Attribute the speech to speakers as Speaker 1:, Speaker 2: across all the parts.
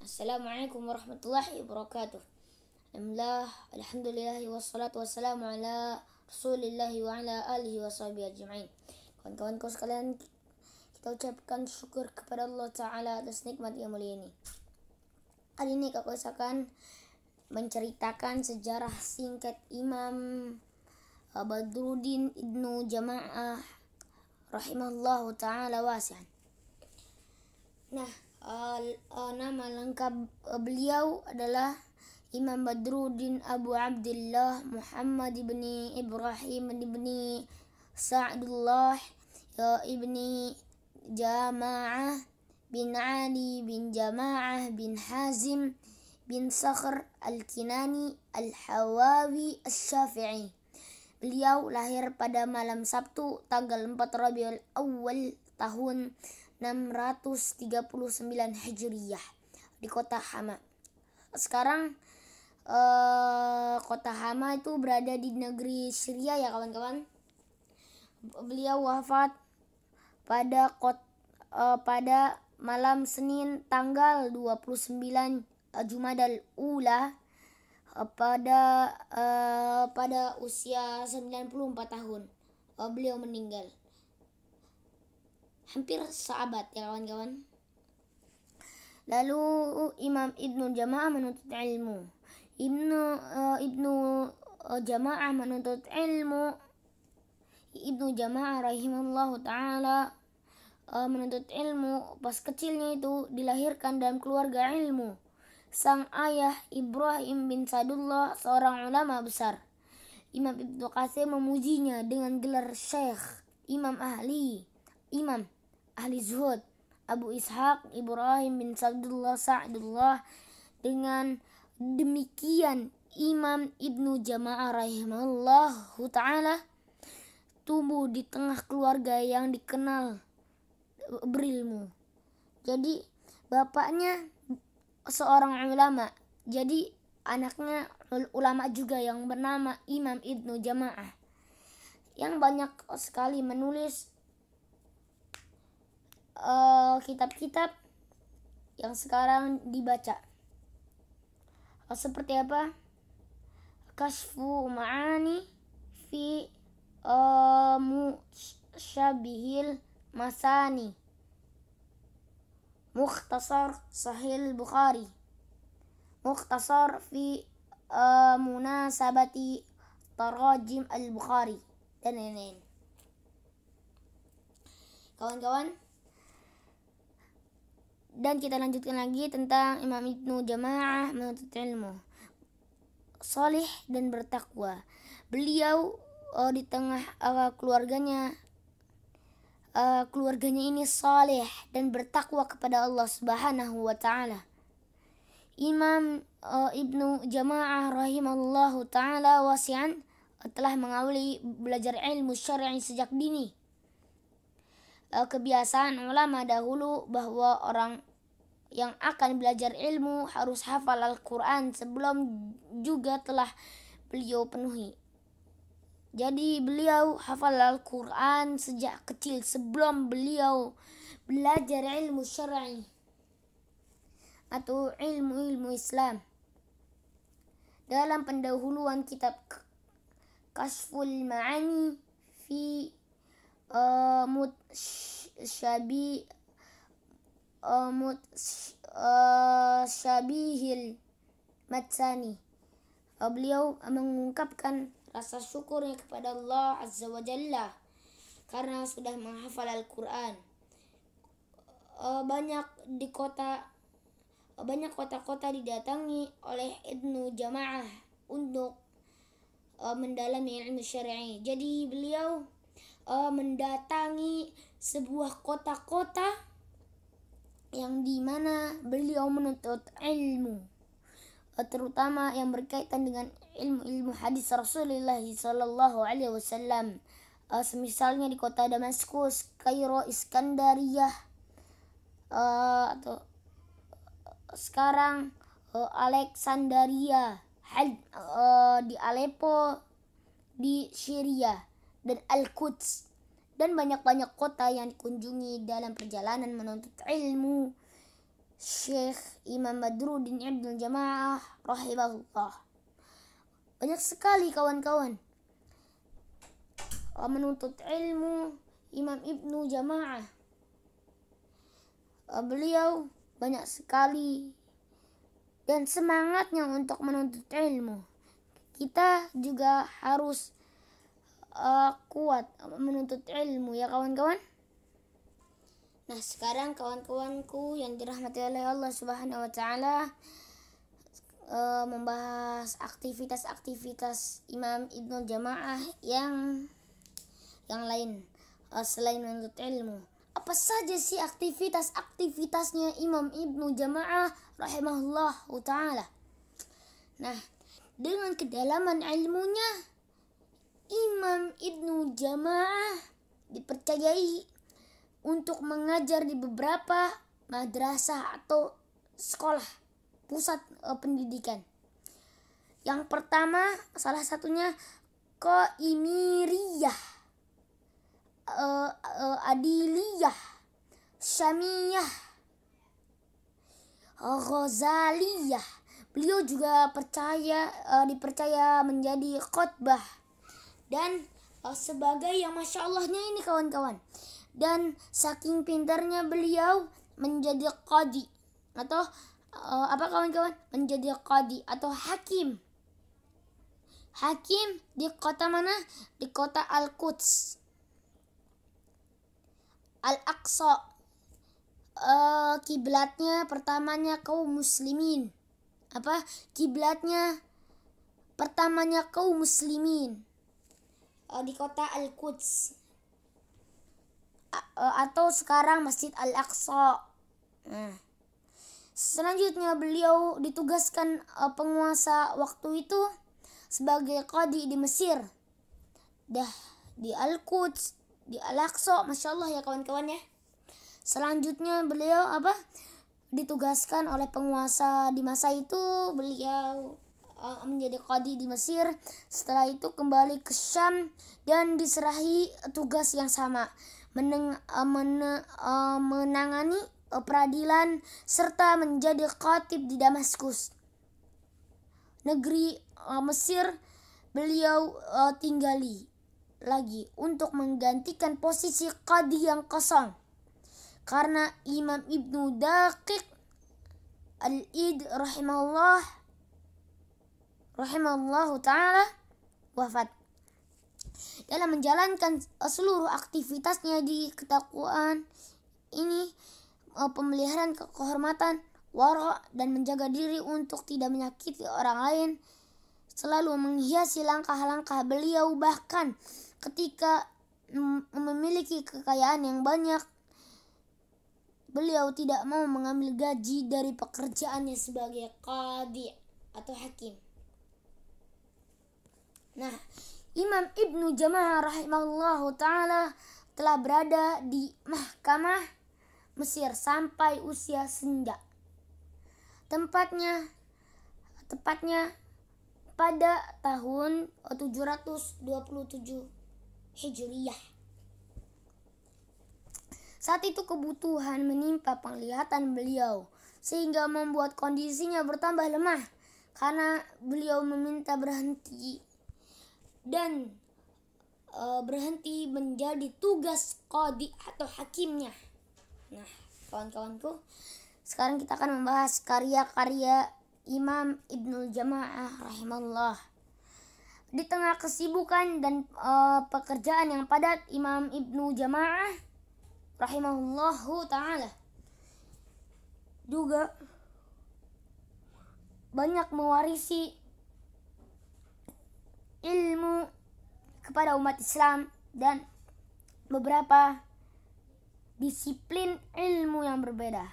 Speaker 1: Assalamualaikum warahmatullahi wabarakatuh. Alhamdulillah wassalatu wassalamu ala Rasulillah wa ala alihi wa sahbihi ajma'in. Kawan-kawanku sekalian, kita ucapkan syukur kepada Allah Ta'ala atas nikmat yang mulia ini. Kali ini aku akan menceritakan sejarah singkat Imam Badruddin Ibnu Jama'ah rahimahullahu ta'ala wasi'an. Nama lengkap beliau adalah Imam Badruddin Abu Abdullah Muhammad ibni Ibrahim ibni Sa'dullah ibni Jama'ah bin Ali bin Jama'ah bin Hazim bin Sakhr al-Kinani al-Hawawi al-Syafi'i. Beliau lahir pada malam Sabtu tanggal 4 Rabiul Awal tahun 639 Hijriyah di kota Hama. Sekarang kota Hama itu berada di negeri Syria ya kawan-kawan. Beliau wafat pada malam Senin tanggal 29 Jumadal Ula pada usia 94 tahun. Beliau meninggal. Hampir seabad ya kawan-kawan. Lalu Imam Ibnu Jama'ah menuntut ilmu. Ibnu Jama'ah menuntut ilmu. Ibnu Jama'ah rahimahullahu ta'ala menuntut ilmu. Pas kecilnya itu dilahirkan dalam keluarga ilmu. Sang ayah Ibrahim bin Sa'dullah seorang ulama besar. Imam Ibnu Katsir memujinya dengan gelar Syekh, Imam ahli zuhud, Abu Ishaq Ibrahim bin Sa'dullah. Dengan demikian Imam Ibnu Jama'ah rahimahullahu ta'ala tumbuh di tengah keluarga yang dikenal berilmu. Jadi bapaknya seorang ulama, jadi anaknya ulama juga yang bernama Imam Ibnu Jama'ah yang banyak sekali menulis kitab-kitab yang sekarang dibaca. Seperti apa? Kashfu Ma'ani fi Musyabihil Masani, Mukhtasar Sahih Bukhari, Mukhtasar fi Munasabati Tarajim al-Bukhari, dan lain-lain. Kawan-kawan, dan kita lanjutkan lagi tentang Imam Ibnu Jama'ah menuntut ilmu. Salih dan bertakwa. Beliau di tengah keluarganya ini saleh dan bertakwa kepada Allah Subhanahu wa taala. Imam Ibnu Jama'ah rahimahullahu taala wasi'an telah mengawali belajar ilmu syar'i sejak dini. Kebiasaan ulama dahulu bahwa orang yang akan belajar ilmu harus hafal Al-Quran sebelum juga telah beliau penuhi. Jadi beliau hafal Al-Quran sejak kecil sebelum beliau belajar ilmu syar'i atau ilmu Islam. Dalam pendahuluan kitab Kashful Ma'ani fi Syabihil Matsani, beliau mengungkapkan rasa syukurnya kepada Allah Azza wa Jalla karena sudah menghafal Al-Quran. Banyak kota-kota didatangi oleh Ibnu Jama'ah untuk mendalami ilmu syar'i. Jadi beliau mendatangi sebuah kota-kota yang dimana beliau menuntut ilmu, terutama yang berkaitan dengan ilmu hadis Rasulullah sallallahu alaihi wasallam. Semisalnya di kota Damaskus, Kairo, Iskandariyah, atau sekarang Alexandria, di Aleppo di Syria, dan Al-Quds, dan banyak-banyak kota yang dikunjungi dalam perjalanan menuntut ilmu. Syekh Imam Badruddin Ibnu Jamaah rahimahullah. Banyak sekali kawan-kawan menuntut ilmu Imam Ibnu Jamaah. Beliau banyak sekali dan semangatnya untuk menuntut ilmu. Kita juga harus kuat menuntut ilmu ya kawan-kawan. Nah, sekarang kawan-kawanku yang dirahmati oleh Allah Subhanahu wa taala, membahas aktivitas-aktivitas Imam Ibnu Jamaah yang lain selain menuntut ilmu. Apa saja sih aktivitasnya Imam Ibnu Jamaah rahimahullah ta'ala? Nah, dengan kedalaman ilmunya, Imam Ibnu Jamaah dipercayai untuk mengajar di beberapa madrasah atau sekolah pusat pendidikan. Yang pertama, salah satunya Qaimiriyah, Adiliyah, Syamiyah, Ghazaliyah. Beliau juga dipercaya menjadi khotbah dan sebagai yang masya Allahnya ini kawan-kawan. Dan saking pintarnya beliau menjadi qadi atau apa kawan-kawan? Menjadi qadi atau hakim. Hakim di kota mana? Di kota Al-Quds, Al-Aqsa. Kiblatnya pertamanya kaum muslimin. Kiblatnya pertamanya kaum muslimin di kota Al-Quds, atau sekarang Masjid Al-Aqsa. Selanjutnya beliau ditugaskan penguasa waktu itu sebagai qadi di Mesir. Di Al-Quds, di Al-Aqsa, masya Allah ya kawan-kawan ya. Selanjutnya beliau ditugaskan oleh penguasa di masa itu. Beliau menjadi qadi di Mesir. Setelah itu kembali ke Syam dan diserahi tugas yang sama, menangani peradilan serta menjadi khatib di Damaskus, negeri Mesir. Beliau tinggali lagi untuk menggantikan posisi qadi yang kosong karena Imam Ibnu Daqiq Al-Id rahimahullah ta'ala wafat. Dalam menjalankan seluruh aktivitasnya di ketakwaan ini, pemeliharaan kehormatan, wara, dan menjaga diri untuk tidak menyakiti orang lain selalu menghiasi langkah-langkah beliau. Bahkan ketika memiliki kekayaan yang banyak, beliau tidak mau mengambil gaji dari pekerjaannya sebagai qadi atau hakim. Nah, Imam Ibnu Jamaah rahimahullah ta'ala telah berada di mahkamah Mesir sampai usia senja. Tepatnya pada tahun 727 Hijriyah. Saat itu kebutuhan menimpa penglihatan beliau sehingga membuat kondisinya bertambah lemah karena beliau meminta berhenti menjadi tugas qadi atau hakimnya. Nah, kawan-kawanku, sekarang kita akan membahas karya-karya Imam Ibnu Jamaah rahimahullah. Di tengah kesibukan dan pekerjaan yang padat, Imam Ibnu Jamaah rahimahullahu ta'ala juga banyak mewarisi ilmu kepada umat Islam dan beberapa disiplin ilmu yang berbeda.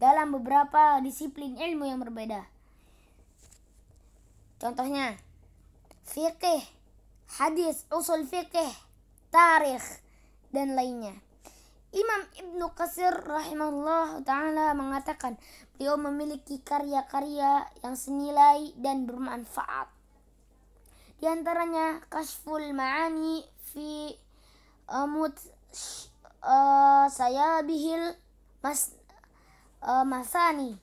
Speaker 1: Dalam beberapa disiplin ilmu yang berbeda, contohnya fikih, hadis, usul fikih, tarikh, dan lainnya. Imam Ibnu Katsir rahimahullah ta'ala mengatakan beliau memiliki karya-karya yang senilai dan bermanfaat. Di antaranya Kashful Ma'ani fi Sayabihil Masani.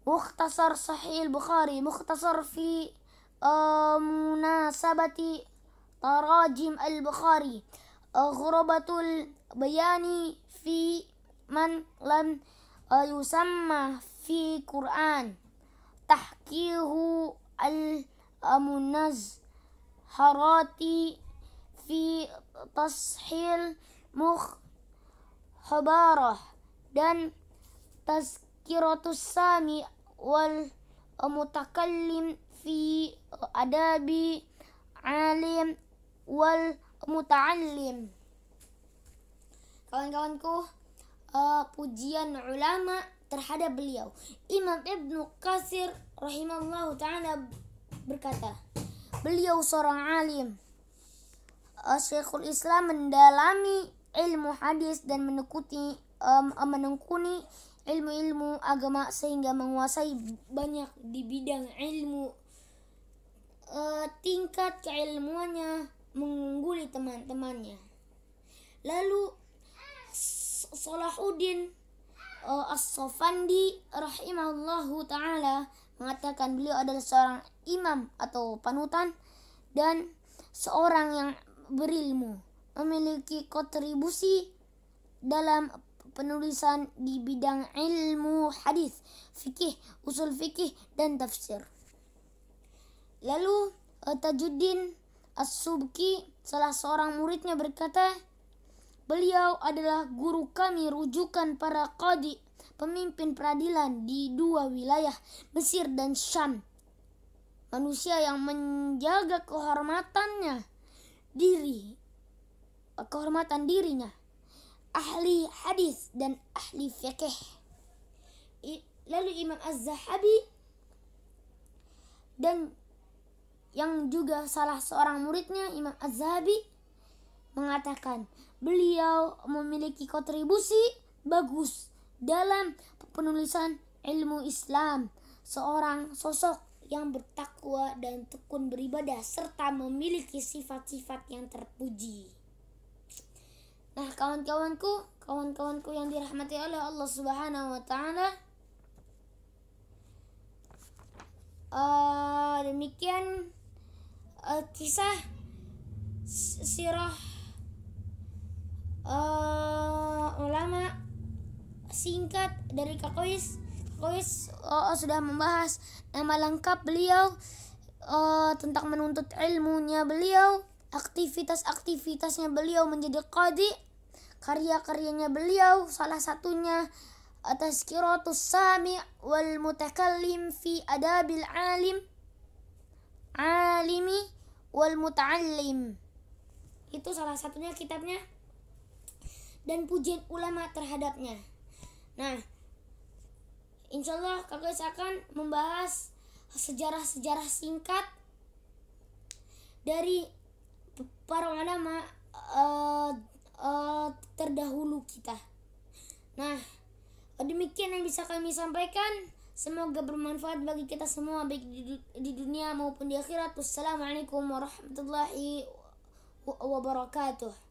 Speaker 1: Mukhtasar Sahih Bukhari, mukhtasar fi munasabati tarajim al-Bukhari, ghurabatul bayani fi man lam yusamma fi Quran, tahqihu al-munazharati fi tashil mukhbarah, dan tazkiratus sami wal mutakallim fi adabi alim wal muta'allim. Kawan-kawanku, pujian ulama terhadap beliau. Imam Ibnu Katsir rahimahullah ta'ala berkata, beliau seorang alim, Syekhul Islam, mendalami ilmu hadis dan menekuni ilmu-ilmu agama sehingga menguasai banyak di bidang ilmu. Tingkat keilmuannya mengungguli teman-temannya. Lalu Salahuddin As-Safandi rahimahullahu ta'ala mengatakan beliau adalah seorang imam atau panutan dan seorang yang berilmu, memiliki kontribusi dalam penulisan di bidang ilmu hadis, fikih, usul fikih, dan tafsir. Lalu Tajuddin As-Subki, salah seorang muridnya, berkata, beliau adalah guru kami, rujukan para qadi, pemimpin peradilan di dua wilayah, Mesir dan Syam. Manusia yang menjaga kehormatan dirinya, ahli hadis dan ahli fikih. Lalu Imam Az-Zahabi, dan yang juga salah seorang muridnya, Imam Az-Zahabi, mengatakan beliau memiliki kontribusi bagus dalam penulisan ilmu Islam, seorang sosok yang bertakwa dan tekun beribadah serta memiliki sifat-sifat yang terpuji. Nah, kawan-kawanku yang dirahmati oleh Allah Subhanahu wa ta'ala, demikian kisah sirah ulama singkat dari Kak Kois. Sudah membahas nama lengkap beliau, tentang menuntut ilmunya beliau, aktivitasnya beliau menjadi qadi, karya-karyanya beliau, salah satunya Tazkiratus Sami' wal Mutakallim fi Adabil Alimi wal Muta'allim. Itu salah satunya kitabnya, dan pujian ulama terhadapnya. Nah, insyaallah kakak akan membahas sejarah-sejarah singkat dari para ulama terdahulu kita. Nah, demikian yang bisa kami sampaikan. Semoga bermanfaat bagi kita semua, baik di dunia maupun di akhirat. Wassalamualaikum warahmatullahi wabarakatuh.